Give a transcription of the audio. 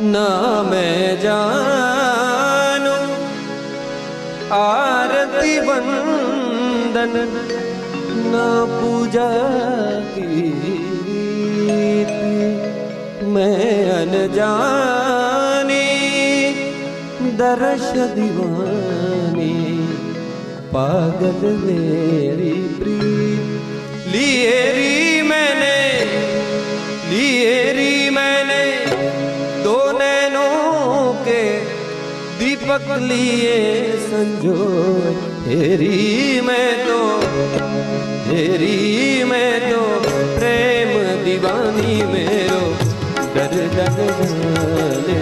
ना मैं जानू आरती वंदन ना पूजा कीर्ति। मैं अनजानी दर्श दीवानी पागल मेरी प्रीत। लिए री मैंने दो नैनों के दीपक लिए संजोए। हेरी मैं तो प्रेम दीवानी मेरो दर्द जाने